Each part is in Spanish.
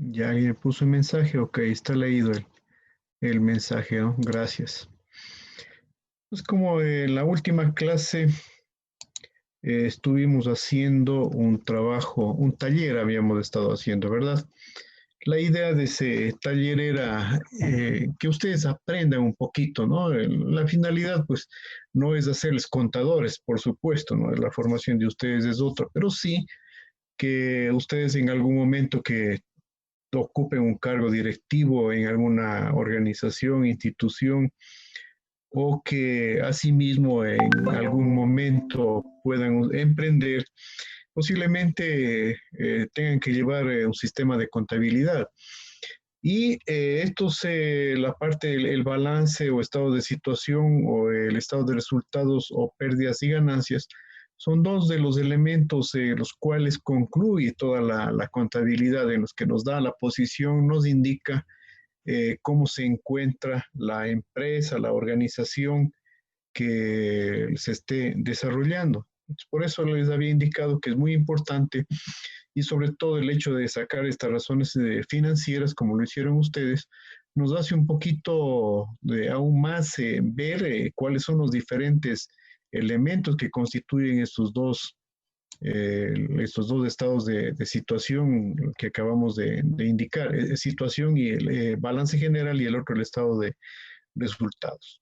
Ya alguien puso un mensaje, ok, está leído el mensaje, ¿no? Gracias. Es como en la última clase estuvimos haciendo un trabajo, un taller habíamos estado haciendo, ¿verdad? La idea de ese taller era que ustedes aprendan un poquito, ¿no? La finalidad, pues, no es hacerles contadores, por supuesto, ¿no? La formación de ustedes es otra, pero sí que ustedes en algún momento que ocupen un cargo directivo en alguna organización, institución, o que asimismo en algún momento puedan emprender, posiblemente tengan que llevar un sistema de contabilidad. Y la parte, el balance o estado de situación o el estado de resultados o pérdidas y ganancias son dos de los elementos los cuales concluye toda la contabilidad en los que nos da la posición, nos indica cómo se encuentra la empresa, la organización que se esté desarrollando. Por eso les había indicado que es muy importante y sobre todo el hecho de sacar estas razones financieras como lo hicieron ustedes, nos hace un poquito de aún más ver cuáles son los diferentes elementos que constituyen estos dos estados de situación que acabamos de indicar, situación y el balance general y el otro el estado de resultados.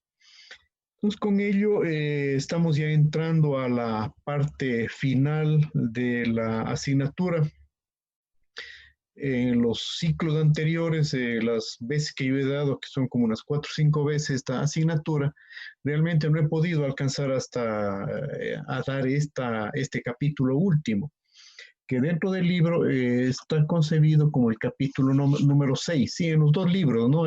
Entonces, con ello estamos ya entrando a la parte final de la asignatura. En los ciclos anteriores, las veces que yo he dado, que son como unas 4 o 5 veces esta asignatura, realmente no he podido alcanzar hasta a dar este capítulo último, que dentro del libro está concebido como el capítulo número 6, sí, en los dos libros, ¿no?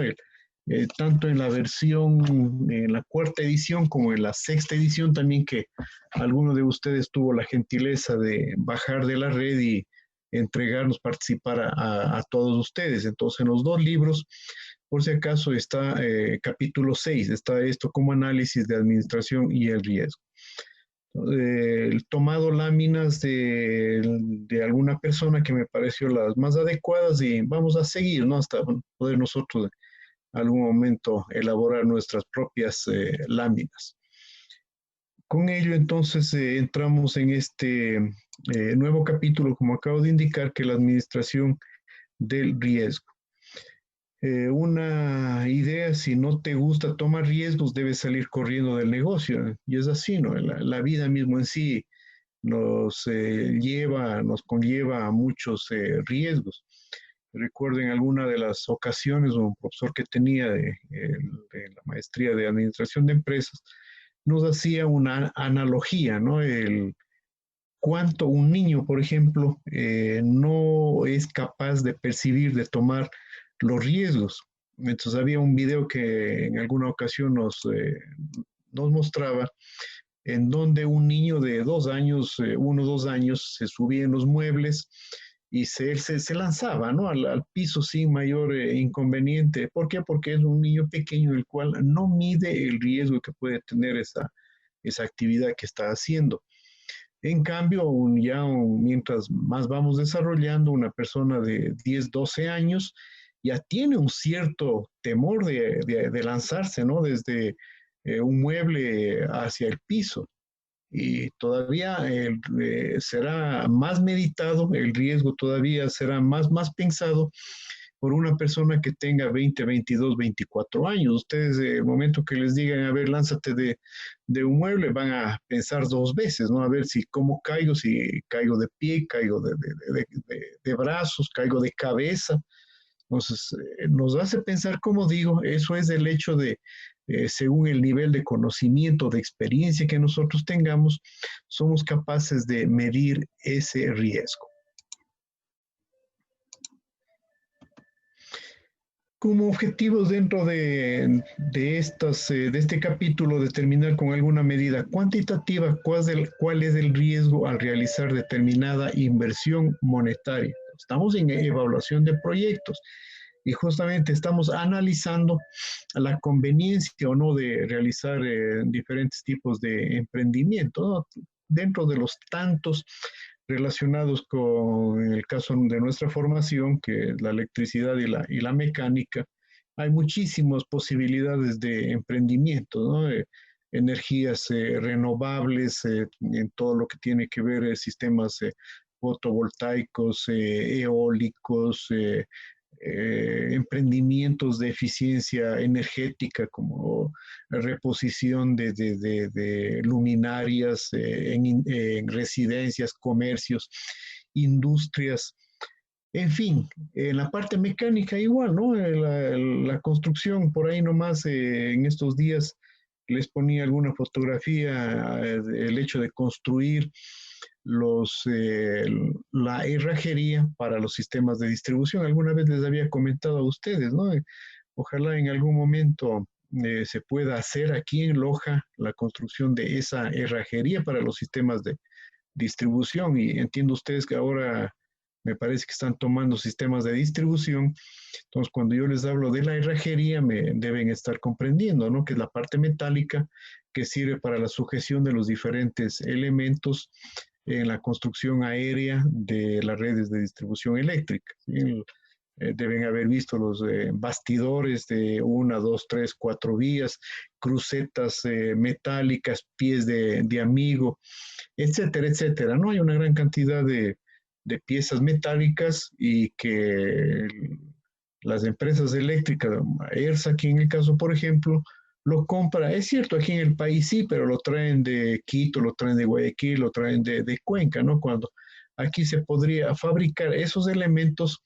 Tanto en la versión, en la cuarta edición como en la sexta edición también, que alguno de ustedes tuvo la gentileza de bajar de la red y entregarnos, participar a todos ustedes. Entonces, en los dos libros, por si acaso, está capítulo 6, está esto como análisis de administración y el riesgo. Tomado láminas de alguna persona que me pareció las más adecuadas y vamos a seguir, ¿no? Hasta poder nosotros en algún momento elaborar nuestras propias láminas. Con ello, entonces, entramos en este nuevo capítulo, como acabo de indicar, que es la administración del riesgo. Una idea, si no te gusta tomar riesgos, debes salir corriendo del negocio. Y es así, ¿no? La vida mismo en sí nos conlleva a muchos riesgos. Recuerdo en alguna de las ocasiones, un profesor que tenía de la maestría de administración de empresas, nos hacía una analogía, ¿no? Cuánto un niño, por ejemplo, no es capaz de percibir, de tomar los riesgos. Entonces había un video que en alguna ocasión nos mostraba en donde un niño de 2 años, 1 o 2 años, se subía en los muebles y se lanzaba, ¿no? Al piso sin mayor inconveniente. ¿Por qué? Porque es un niño pequeño el cual no mide el riesgo que puede tener esa actividad que está haciendo. En cambio, mientras más vamos desarrollando, una persona de 10, 12 años ya tiene un cierto temor de lanzarse, ¿no? Desde un mueble hacia el piso. Y todavía será más meditado, el riesgo todavía será más pensado por una persona que tenga 20, 22, 24 años. Ustedes, el momento que les digan, a ver, lánzate de un mueble, van a pensar dos veces, ¿no? A ver si cómo caigo, si caigo de pie, caigo de brazos, caigo de cabeza. Entonces, nos hace pensar, como digo, eso es el hecho de, según el nivel de conocimiento, de experiencia que nosotros tengamos, somos capaces de medir ese riesgo. Como objetivos dentro de este capítulo, determinar con alguna medida cuantitativa cuál es el riesgo al realizar determinada inversión monetaria. Estamos en evaluación de proyectos y justamente estamos analizando la conveniencia o no de realizar diferentes tipos de emprendimiento, ¿no? Dentro de los tantos relacionados con, en el caso de nuestra formación, que es la electricidad y la mecánica, hay muchísimas posibilidades de emprendimiento, ¿no? Energías renovables, en todo lo que tiene que ver sistemas fotovoltaicos, eólicos, emprendimientos de eficiencia energética como reposición de luminarias en residencias, comercios, industrias, en fin, en la parte mecánica igual, ¿no? La construcción, por ahí nomás en estos días les ponía alguna fotografía, el hecho de construir los, la herrajería para los sistemas de distribución. Alguna vez les había comentado a ustedes, ¿no? Ojalá en algún momento se pueda hacer aquí en Loja la construcción de esa herrajería para los sistemas de distribución. Y entiendo ustedes que ahora me parece que están tomando sistemas de distribución. Entonces, cuando yo les hablo de la herrajería, me deben estar comprendiendo, ¿no? Que es la parte metálica que sirve para la sujeción de los diferentes elementos en la construcción aérea de las redes de distribución eléctrica. ¿Sí? Deben haber visto los bastidores de una, dos, tres, cuatro vías, crucetas metálicas, pies de amigo, etcétera, etcétera. No hay una gran cantidad de piezas metálicas y que las empresas eléctricas, ERSA aquí en el caso, por ejemplo, lo compra. Es cierto, aquí en el país sí, pero lo traen de Quito, lo traen de Guayaquil, lo traen de Cuenca, ¿no? Cuando aquí se podría fabricar esos elementos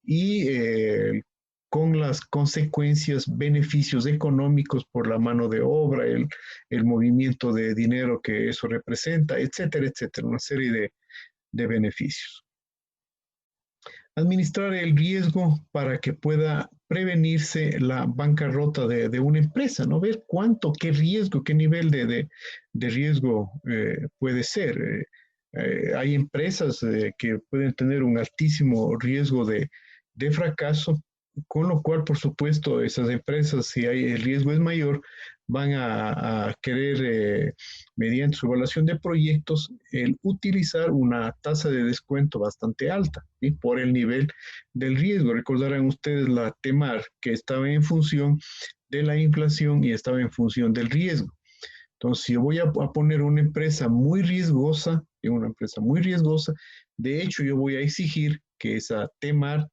y con las consecuencias, beneficios económicos por la mano de obra, el movimiento de dinero que eso representa, etcétera, etcétera, una serie de beneficios. Administrar el riesgo para que pueda prevenirse la bancarrota de una empresa, ¿no? Ver cuánto, qué riesgo, qué nivel de riesgo puede ser. Hay empresas que pueden tener un altísimo riesgo de fracaso, con lo cual, por supuesto, esas empresas, si hay, el riesgo es mayor, van a querer, mediante su evaluación de proyectos, el utilizar una tasa de descuento bastante alta, ¿sí? Por el nivel del riesgo. Recordarán ustedes la TEMAR, que estaba en función de la inflación y estaba en función del riesgo. Entonces, si yo voy a poner una empresa muy riesgosa, de hecho, yo voy a exigir que esa TEMAR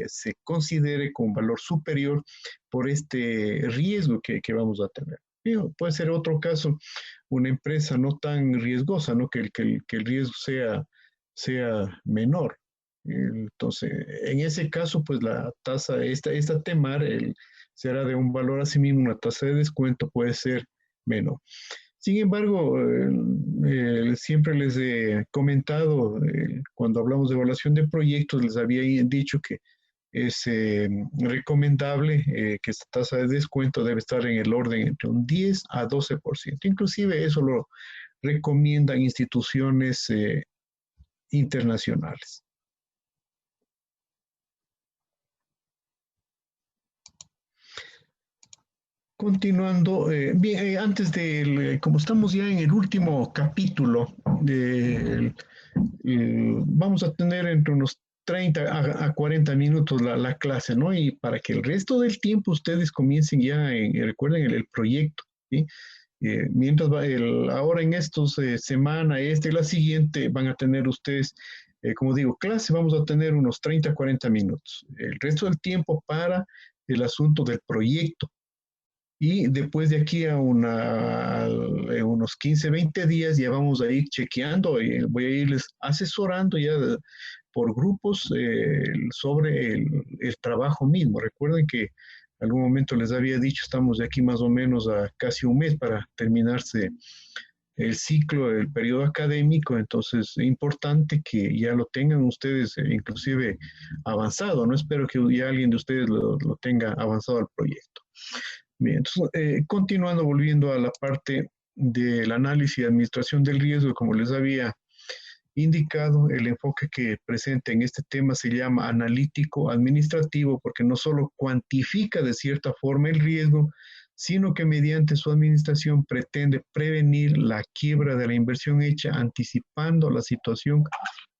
se considere con valor superior por este riesgo que vamos a tener. Puede ser otro caso, una empresa no tan riesgosa, ¿no? Que el riesgo sea menor. Entonces, en ese caso, pues la tasa, esta TEMAR será de un valor asimismo, una tasa de descuento puede ser menor. Sin embargo, siempre les he comentado, cuando hablamos de evaluación de proyectos, les había dicho que es recomendable que esta tasa de descuento debe estar en el orden entre un 10 a 12%. Inclusive eso lo recomiendan instituciones internacionales. Continuando, bien, antes de, como estamos ya en el último capítulo, vamos a tener entre unos 30 a 40 minutos la clase, ¿no? Y para que el resto del tiempo ustedes comiencen ya, recuerden el proyecto, ¿sí? Mientras ahora en estos semana, esta y la siguiente, van a tener ustedes, como digo, clase, vamos a tener unos 30 a 40 minutos. El resto del tiempo para el asunto del proyecto. Y después de aquí a unos 15, 20 días ya vamos a ir chequeando, y voy a irles asesorando ya por grupos sobre el trabajo mismo. Recuerden que en algún momento les había dicho, estamos de aquí más o menos a casi un mes para terminarse el ciclo, el periodo académico, entonces es importante que ya lo tengan ustedes inclusive avanzado, no espero que ya alguien de ustedes lo tenga avanzado al proyecto. Bien, entonces, continuando, volviendo a la parte del análisis y administración del riesgo, como les había indicado, el enfoque que presenta en este tema se llama analítico administrativo, porque no solo cuantifica de cierta forma el riesgo, sino que mediante su administración pretende prevenir la quiebra de la inversión hecha, anticipando la situación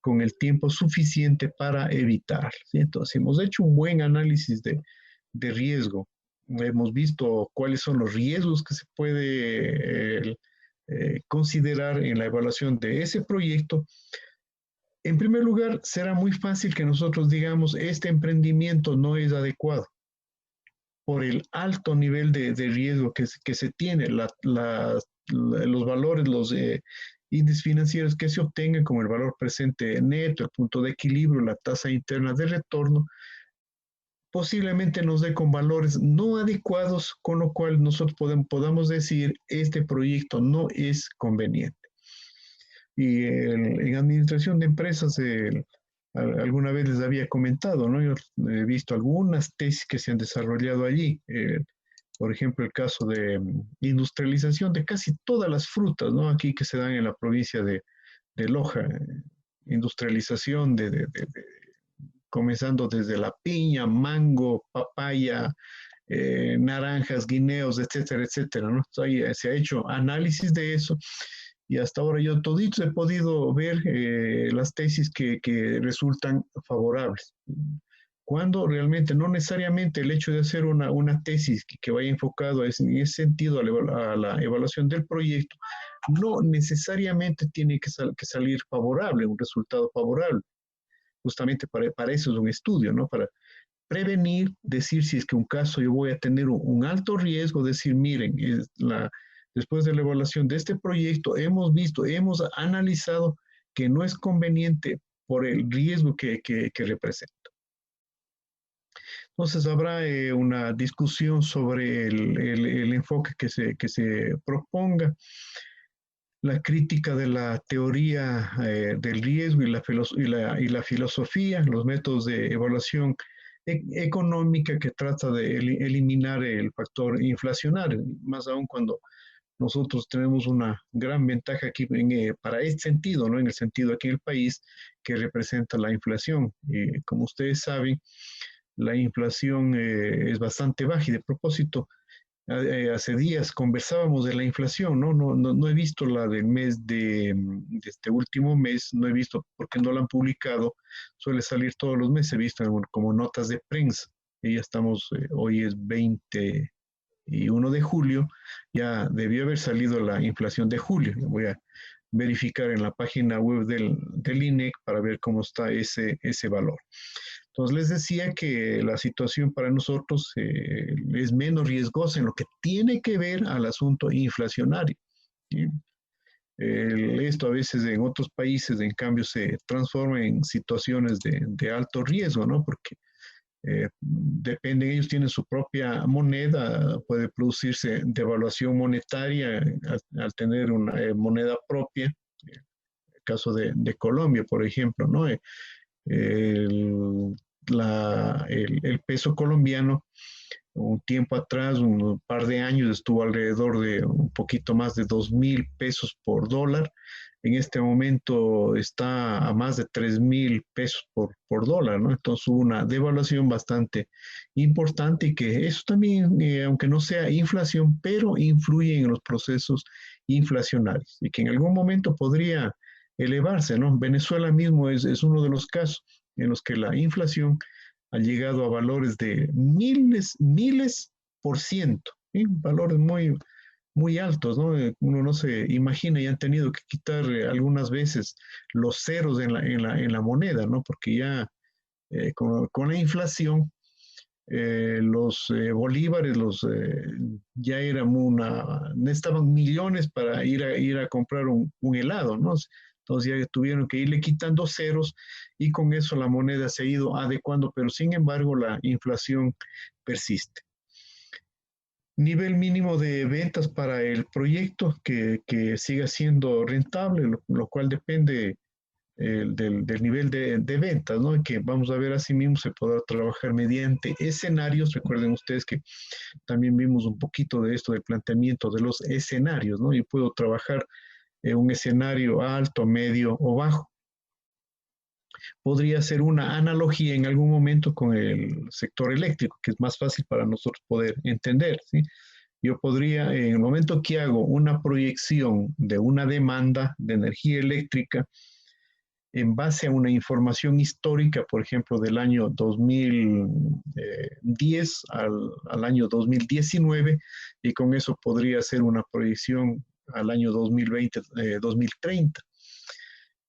con el tiempo suficiente para evitar. ¿Sí? Entonces, hemos hecho un buen análisis de riesgo. Hemos visto cuáles son los riesgos que se puede considerar en la evaluación de ese proyecto. En primer lugar, será muy fácil que nosotros digamos, este emprendimiento no es adecuado por el alto nivel de riesgo que se tiene, los valores, los índices financieros que se obtengan, como el valor presente neto, el punto de equilibrio, la tasa interna de retorno, posiblemente nos dé con valores no adecuados, con lo cual nosotros podamos decir, este proyecto no es conveniente. Y en administración de empresas, alguna vez les había comentado, ¿no? Yo he visto algunas tesis que se han desarrollado allí. Por ejemplo, el caso de industrialización de casi todas las frutas, ¿no? Aquí que se dan en la provincia de Loja. Industrialización comenzando desde la piña, mango, papaya, naranjas, guineos, etcétera, etcétera, ¿no? Entonces, se ha hecho análisis de eso y hasta ahora yo todito he podido ver las tesis que resultan favorables. Cuando realmente no necesariamente el hecho de hacer una tesis que vaya enfocado en ese sentido a la evaluación del proyecto, no necesariamente tiene que salir favorable, un resultado favorable. Justamente para eso es un estudio, ¿no? Para prevenir, decir si es que un caso yo voy a tener un alto riesgo, decir, miren, después de la evaluación de este proyecto hemos visto, hemos analizado que no es conveniente por el riesgo que representa. Entonces habrá una discusión sobre el enfoque que se proponga, la crítica de la teoría del riesgo y la filosofía, los métodos de evaluación económica que trata de eliminar el factor inflacionario, más aún cuando nosotros tenemos una gran ventaja aquí para este sentido, ¿no? En el sentido aquí en el país que representa la inflación. Como ustedes saben, la inflación es bastante baja y de propósito, hace días conversábamos de la inflación, ¿no? No he visto la del mes de este último mes, no he visto porque no la han publicado, suele salir todos los meses, he visto como notas de prensa, y ya estamos, hoy es 21 de julio, ya debió haber salido la inflación de julio, voy a verificar en la página web del INEC para ver cómo está ese valor. Entonces les decía que la situación para nosotros es menos riesgosa en lo que tiene que ver al asunto inflacionario. ¿Sí? Esto a veces en otros países, en cambio, se transforma en situaciones de alto riesgo, ¿no? Porque dependen, ellos tienen su propia moneda, puede producirse devaluación monetaria al tener una moneda propia. El caso de Colombia, por ejemplo, ¿no? El, el peso colombiano un tiempo atrás, un par de años, estuvo alrededor de un poquito más de 2.000 pesos por dólar. En este momento está a más de 3.000 pesos por dólar, ¿no? Entonces hubo una devaluación bastante importante y que eso también, aunque no sea inflación, pero influye en los procesos inflacionarios y que en algún momento podría elevarse, ¿no? Venezuela mismo es uno de los casos en los que la inflación ha llegado a valores de miles por ciento, ¿sí? Valores muy altos, ¿no? Uno no se imagina y han tenido que quitar algunas veces los ceros en la moneda, ¿no? Porque ya con la inflación, los bolívares ya eran necesitaban millones para ir a comprar un helado, ¿no? Entonces ya tuvieron que irle quitando ceros y con eso la moneda se ha ido adecuando, pero sin embargo la inflación persiste. Nivel mínimo de ventas para el proyecto que siga siendo rentable, lo cual depende del nivel de ventas, ¿no? Que vamos a ver así mismo se podrá trabajar mediante escenarios. Recuerden ustedes que también vimos un poquito de esto del planteamiento de los escenarios, ¿no? Y puedo trabajar un escenario alto, medio o bajo. Podría ser una analogía en algún momento con el sector eléctrico, que es más fácil para nosotros poder entender, ¿sí? yo podría, en el momento que hago una proyección de una demanda de energía eléctrica, en base a una información histórica, por ejemplo, del año 2010 al año 2019, y con eso podría hacer una proyección al año 2020, 2030.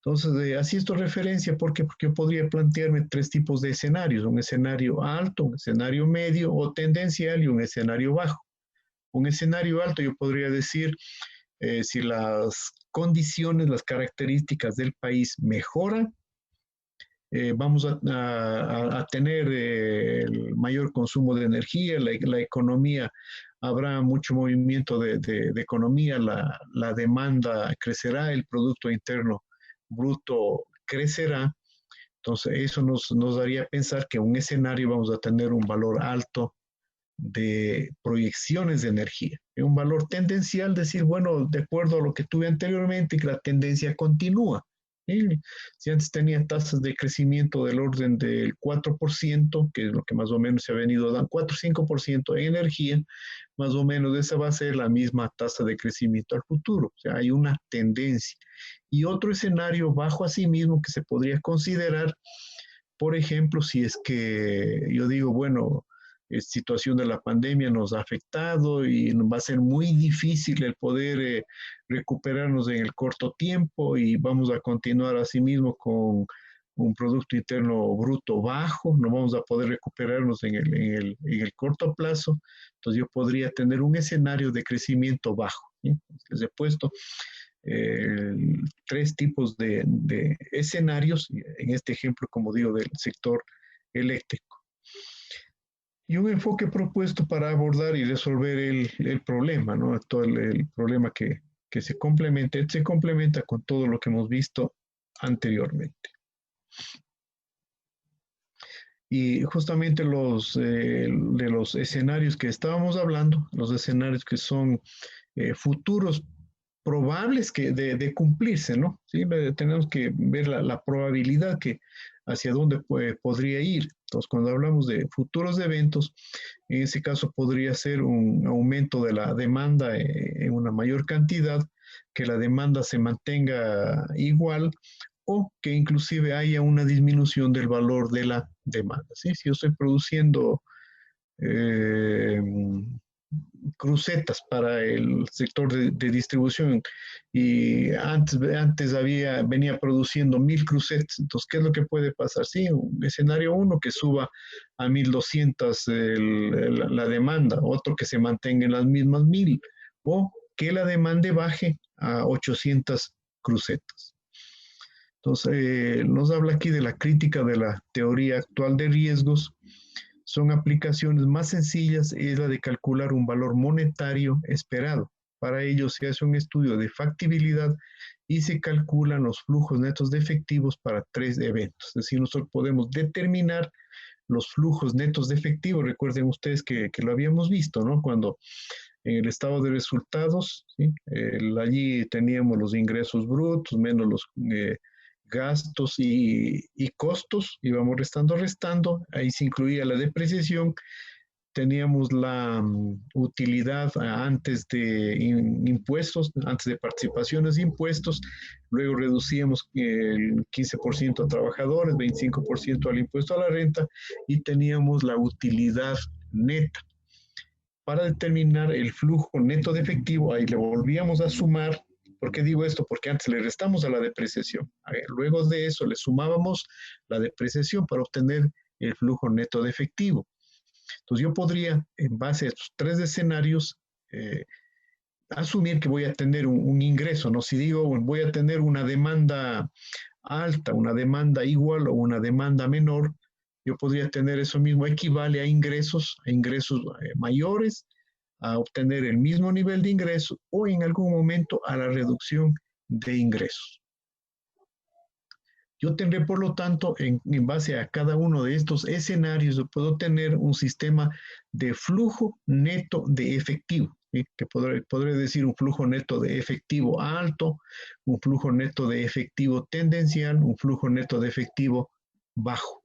Entonces, así esto referencia, ¿por qué? Porque yo podría plantearme tres tipos de escenarios, un escenario alto, un escenario medio o tendencial y un escenario bajo. Un escenario alto yo podría decir si las condiciones, las características del país mejoran, vamos a tener el mayor consumo de energía, la economía, habrá mucho movimiento de economía, la demanda crecerá, el Producto Interno Bruto crecerá. Entonces, eso nos daría a pensar que en un escenario vamos a tener un valor alto de proyecciones de energía. Es un valor tendencial, decir, bueno, de acuerdo a lo que tuve anteriormente, que la tendencia continúa. ¿Sí? Si antes tenía tasas de crecimiento del orden del 4%, que es lo que más o menos se ha venido dando, 4-5% en energía, más o menos esa va a ser la misma tasa de crecimiento al futuro. O sea, hay una tendencia. Y otro escenario bajo a sí mismo que se podría considerar, por ejemplo, si es que yo digo, bueno, situación de la pandemia nos ha afectado y va a ser muy difícil el poder recuperarnos en el corto tiempo y vamos a continuar así mismo con un Producto Interno Bruto bajo, no vamos a poder recuperarnos en el corto plazo, entonces yo podría tener un escenario de crecimiento bajo. ¿Sí? Les he puesto tres tipos de escenarios, en este ejemplo, como digo, del sector eléctrico. Y un enfoque propuesto para abordar y resolver el problema, ¿no? Todo el problema que se complementa con todo lo que hemos visto anteriormente. Y justamente de los escenarios que estábamos hablando, los escenarios que son futuros probables de cumplirse, ¿no? ¿Sí? Tenemos que ver la probabilidad que hacia dónde podría ir. Entonces, cuando hablamos de futuros de eventos, en ese caso podría ser un aumento de la demanda en una mayor cantidad, que la demanda se mantenga igual o que inclusive haya una disminución del valor de la demanda. ¿Sí? Si yo estoy produciendo eh, crucetas para el sector de distribución y antes venía produciendo 1000 crucetas. Entonces, ¿qué es lo que puede pasar? Sí, un escenario uno que suba a 1200 la demanda, otro que se mantenga en las mismas 1000 o que la demanda baje a 800 crucetas. Entonces, nos habla aquí de la crítica de la teoría actual de riesgos. Son aplicaciones más sencillas, es la de calcular un valor monetario esperado. Para ello se hace un estudio de factibilidad y se calculan los flujos netos de efectivos para tres eventos. Es decir, nosotros podemos determinar los flujos netos de efectivo. Recuerden ustedes que lo habíamos visto, ¿no? Cuando en el estado de resultados, ¿sí? Allí teníamos los ingresos brutos menos los gastos y costos, íbamos restando, ahí se incluía la depreciación, teníamos la utilidad antes de impuestos, antes de participaciones e impuestos, luego reducíamos el 15% a trabajadores, 25% al impuesto a la renta y teníamos la utilidad neta. Para determinar el flujo neto de efectivo, ahí le volvíamos a sumar. ¿Por qué digo esto? Porque antes le restamos a la depreciación. Luego de eso le sumábamos la depreciación para obtener el flujo neto de efectivo. Entonces yo podría, en base a estos tres escenarios, asumir que voy a tener un ingreso, ¿no? Si digo voy a tener una demanda alta, una demanda igual o una demanda menor, yo podría tener eso mismo, equivale a ingresos mayores, a obtener el mismo nivel de ingreso o en algún momento a la reducción de ingresos. Yo tendré, por lo tanto, en base a cada uno de estos escenarios, yo puedo tener un sistema de flujo neto de efectivo, ¿sí? Que podré decir un flujo neto de efectivo alto, un flujo neto de efectivo tendencial, un flujo neto de efectivo bajo.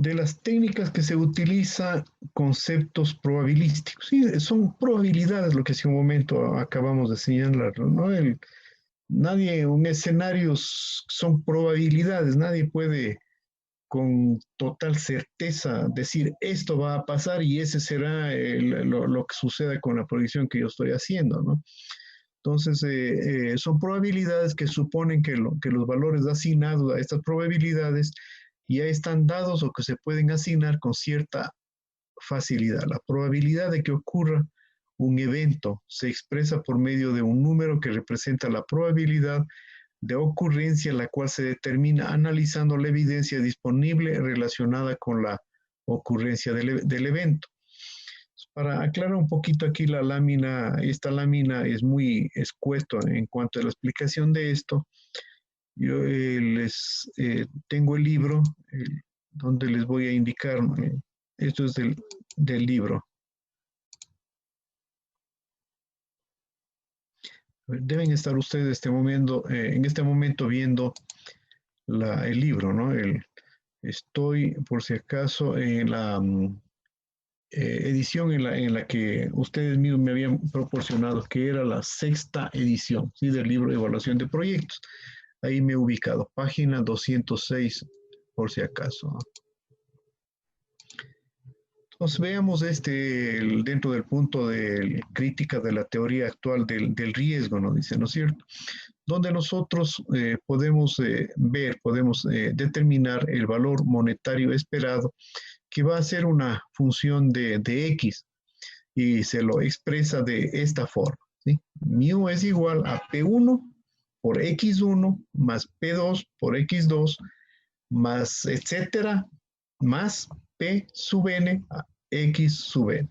De las técnicas que se utiliza, conceptos probabilísticos. Sí, son probabilidades lo que hace un momento acabamos de señalar, ¿no? Un escenario son probabilidades, nadie puede con total certeza decir esto va a pasar y ese será lo que suceda con la proyección que yo estoy haciendo, ¿no? Entonces, son probabilidades que suponen que los valores asignados a estas probabilidades ya están dados o que se pueden asignar con cierta facilidad. La probabilidad de que ocurra un evento se expresa por medio de un número que representa la probabilidad de ocurrencia, la cual se determina analizando la evidencia disponible relacionada con la ocurrencia del evento. Para aclarar un poquito aquí la lámina, esta lámina es muy escueto en cuanto a la explicación de esto. Yo tengo el libro donde les voy a indicar, esto es del libro. Deben estar ustedes en este momento viendo el libro, ¿no? Estoy, por si acaso, en la edición en la que ustedes mismos me habían proporcionado, que era la 6ª edición, ¿sí? Del libro de evaluación de proyectos. Ahí me he ubicado, página 206, por si acaso, ¿no? Entonces veamos dentro del punto de crítica de la teoría actual del riesgo, ¿no? Dice, ¿no es cierto? Donde nosotros podemos determinar el valor monetario esperado, que va a ser una función de X, y se lo expresa de esta forma, ¿sí? Mu es igual a P1 por X1 más P2 por X2 más etcétera, más P sub n a X sub n,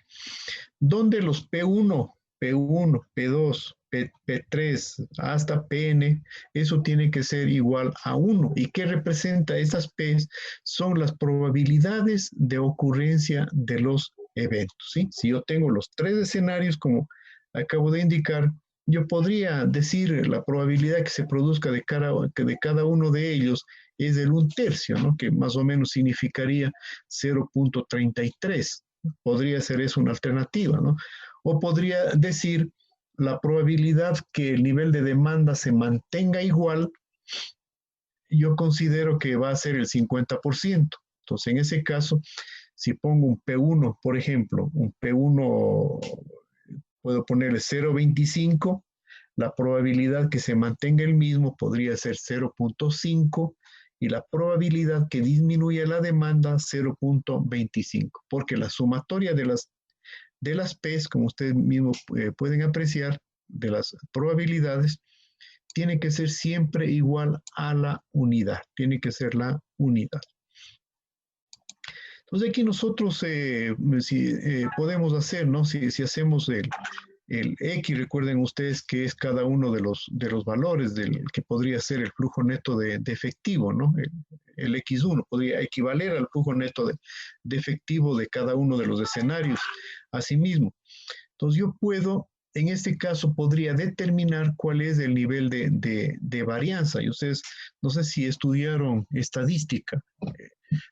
donde los P1, P1, P2, P3 hasta Pn, eso tiene que ser igual a 1. ¿Y qué representa estas P? Son las probabilidades de ocurrencia de los eventos, ¿sí? Si yo tengo los 3 escenarios, como acabo de indicar, yo podría decir la probabilidad que se produzca de cada uno de ellos es del 1/3, ¿no? Que más o menos significaría 0.33. Podría ser eso una alternativa, ¿no? O podría decir la probabilidad que el nivel de demanda se mantenga igual, yo considero que va a ser el 50%. Entonces, en ese caso, si pongo un P1, por ejemplo, un P1, puedo ponerle 0.25, la probabilidad que se mantenga el mismo podría ser 0.5 y la probabilidad que disminuya la demanda 0.25, porque la sumatoria de las P's, como ustedes mismos pueden apreciar, de las probabilidades, tiene que ser siempre igual a la unidad, tiene que ser la unidad. Entonces aquí nosotros podemos hacer, ¿no? Si hacemos el X, recuerden ustedes que es cada uno de los valores del que podría ser el flujo neto de efectivo, ¿no? El X1 podría equivaler al flujo neto de efectivo de cada uno de los escenarios. Asimismo, entonces yo en este caso podría determinar cuál es el nivel de varianza. Y ustedes, no sé si estudiaron estadística.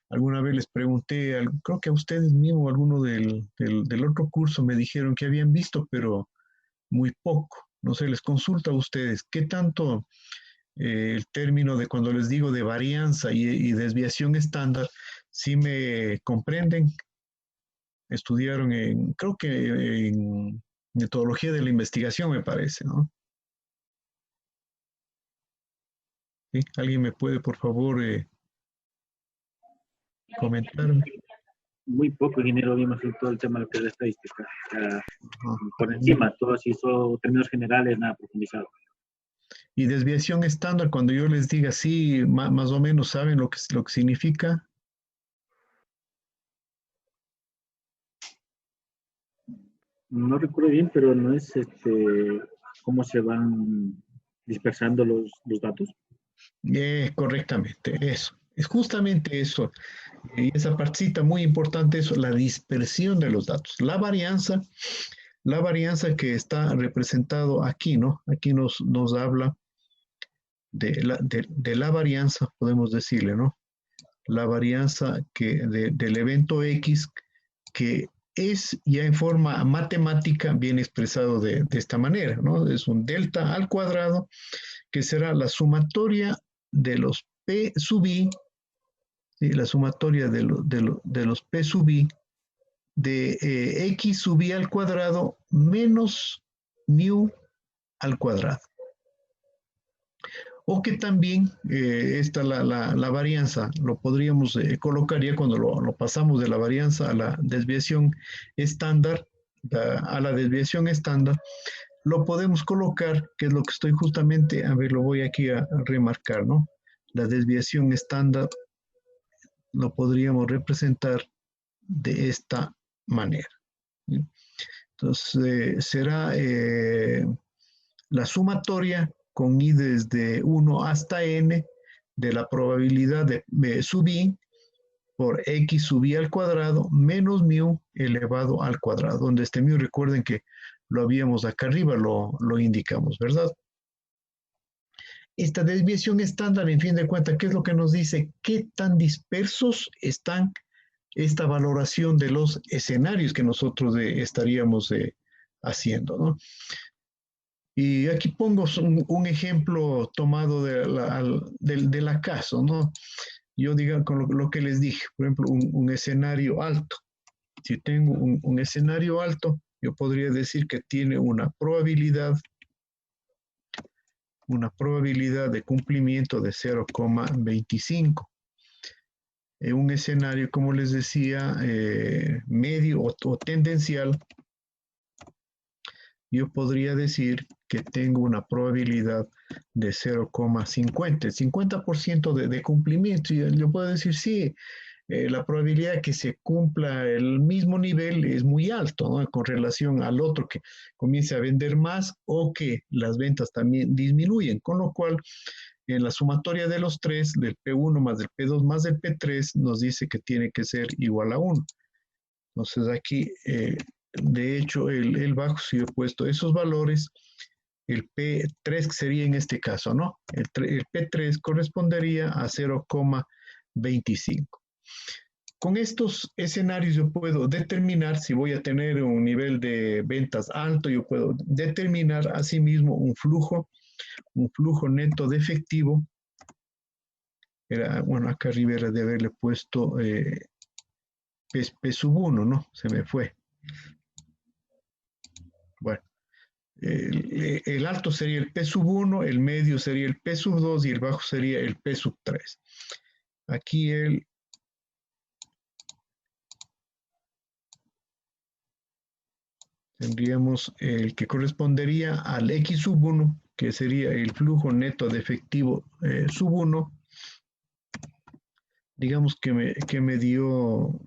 Alguna vez les pregunté, creo que a ustedes mismos, alguno del otro curso me dijeron que habían visto, pero muy poco. No sé, les consulto a ustedes, ¿qué tanto el término de cuando les digo de varianza y desviación estándar, si me comprenden? Estudiaron creo que en metodología de la investigación, me parece, ¿no? ¿Sí? ¿Alguien me puede, por favor, comentar? Muy poco dinero vimos en todo el tema de lo que es la estadística. O sea, por encima, todo así, son términos generales, nada profundizado. Y desviación estándar, cuando yo les diga sí, más o menos saben lo que significa. No recuerdo bien, pero no es cómo se van dispersando los datos. Correctamente, eso. Es justamente eso. Y esa partecita muy importante, eso, la dispersión de los datos. La varianza que está representado aquí, ¿no? Aquí nos habla de la varianza, podemos decirle, ¿no? la varianza del evento X, que es ya en forma matemática bien expresado de esta manera, ¿no? Es un delta al cuadrado, que será la sumatoria de los P sub I, ¿sí? La sumatoria de los P sub I de X sub I al cuadrado menos mu al cuadrado. O que también esta la varianza lo podríamos colocar ya cuando lo pasamos de la varianza a la desviación estándar, a la desviación estándar, lo podemos colocar, que es lo que estoy justamente, a ver, lo voy aquí a remarcar, ¿no? La desviación estándar lo podríamos representar de esta manera, ¿sí? Entonces, será la sumatoria con i desde 1 hasta n de la probabilidad de sub i por x sub i al cuadrado menos mu elevado al cuadrado, donde este mu, recuerden que lo habíamos acá arriba, lo indicamos, ¿verdad? Esta desviación estándar, en fin de cuentas, ¿qué es lo que nos dice? ¿Qué tan dispersos están esta valoración de los escenarios que nosotros estaríamos haciendo, ¿no? Y aquí pongo un ejemplo tomado del acaso, ¿no? Yo digo con lo que les dije, por ejemplo, un escenario alto. Si tengo un escenario alto, yo podría decir que tiene una probabilidad de cumplimiento de 0,25. Un escenario, como les decía, medio o tendencial, yo podría decir que tengo una probabilidad de 0,50, el 50% de cumplimiento. Y yo puedo decir, sí, la probabilidad de que se cumpla el mismo nivel es muy alto, ¿no? Con relación al otro que comience a vender más o que las ventas también disminuyen, con lo cual en la sumatoria de los tres, del P1 más del P2 más del P3, nos dice que tiene que ser igual a 1. Entonces aquí, de hecho, el bajo, si yo he puesto esos valores, el P3 sería en este caso, ¿no? El P3 correspondería a 0,25. Con estos escenarios yo puedo determinar si voy a tener un nivel de ventas alto, yo puedo determinar asimismo un flujo neto de efectivo. Bueno, acá arriba era de haberle puesto P sub 1, ¿no? Se me fue. Bueno, el alto sería el P sub 1, el medio sería el P sub 2 y el bajo sería el P sub 3. Aquí tendríamos el que correspondería al X sub 1, que sería el flujo neto de efectivo sub 1. Digamos que me dio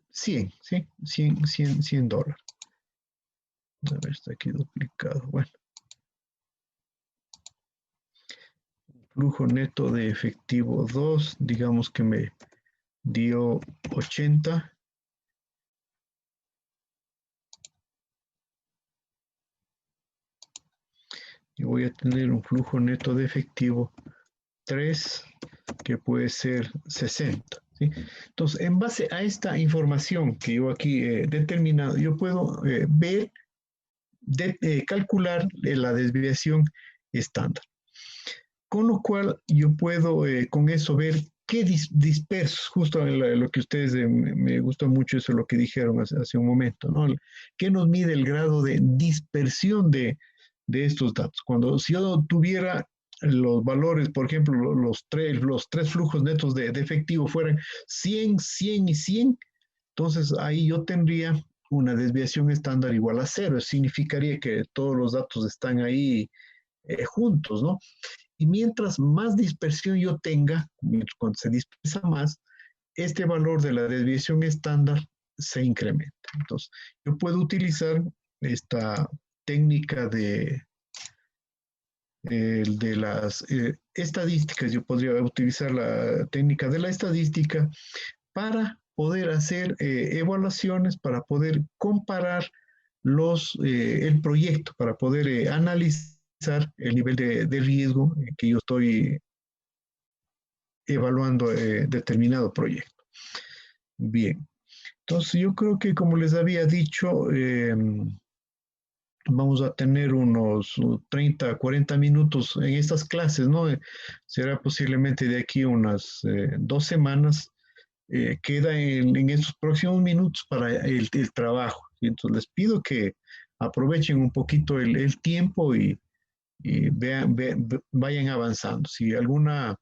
100, ¿sí? 100 dólares. A ver, está aquí duplicado. Bueno. Flujo neto de efectivo 2, digamos que me dio 80. Y voy a tener un flujo neto de efectivo 3, que puede ser 60. ¿Sí? Entonces, en base a esta información que yo aquí he determinado, yo puedo ver, calcular la desviación estándar. Con lo cual, yo puedo con eso ver qué dispersos, justo en lo que ustedes me gustó mucho eso, lo que dijeron hace un momento, ¿no? ¿Qué nos mide el grado de dispersión de estos datos? Si yo tuviera los valores, por ejemplo, los tres flujos netos de efectivo fueran 100, 100 y 100, entonces ahí yo tendría una desviación estándar igual a 0. Significaría que todos los datos están ahí juntos, ¿no? Y mientras más dispersión yo tenga, cuando se dispersa más, este valor de la desviación estándar se incrementa. Entonces, yo puedo utilizar esta técnica de las estadísticas. Yo podría utilizar la técnica de la estadística para poder hacer evaluaciones, para poder comparar el proyecto, para poder analizar el nivel de riesgo que yo estoy evaluando determinado proyecto. Bien, entonces yo creo que como les había dicho, vamos a tener unos 30, 40 minutos en estas clases, ¿no? Será posiblemente de aquí unas 2 semanas. Queda en estos próximos minutos para el trabajo. Y entonces les pido que aprovechen un poquito el tiempo y vayan avanzando. Si alguna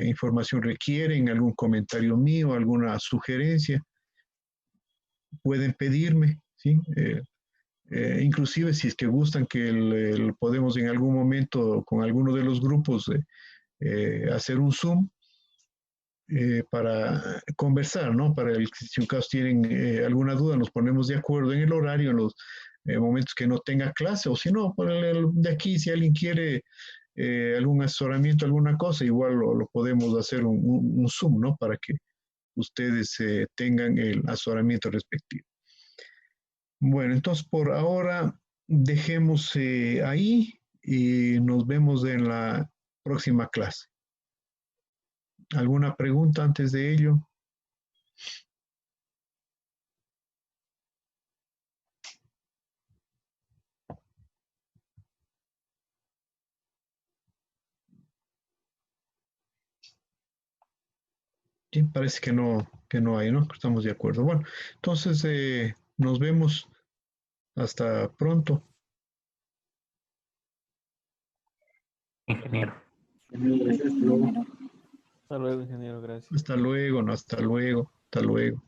información requieren, algún comentario mío, alguna sugerencia, pueden pedirme, ¿sí? Inclusive si es que gustan que podemos en algún momento con alguno de los grupos hacer un Zoom para conversar, ¿no? Si un caso tienen alguna duda, nos ponemos de acuerdo en el horario, en los momentos que no tenga clase, o si no, de aquí, si alguien quiere algún asesoramiento, alguna cosa, igual lo podemos hacer un Zoom, ¿no? Para que ustedes tengan el asesoramiento respectivo. Bueno, entonces por ahora dejemos ahí y nos vemos en la próxima clase. ¿Alguna pregunta antes de ello? Sí, parece que no hay, ¿no? Estamos de acuerdo. Bueno, entonces nos vemos. Hasta pronto. Ingeniero. Ingeniero, gracias. Hasta luego. Hasta luego, ingeniero, gracias. Hasta luego, no, hasta luego, hasta luego.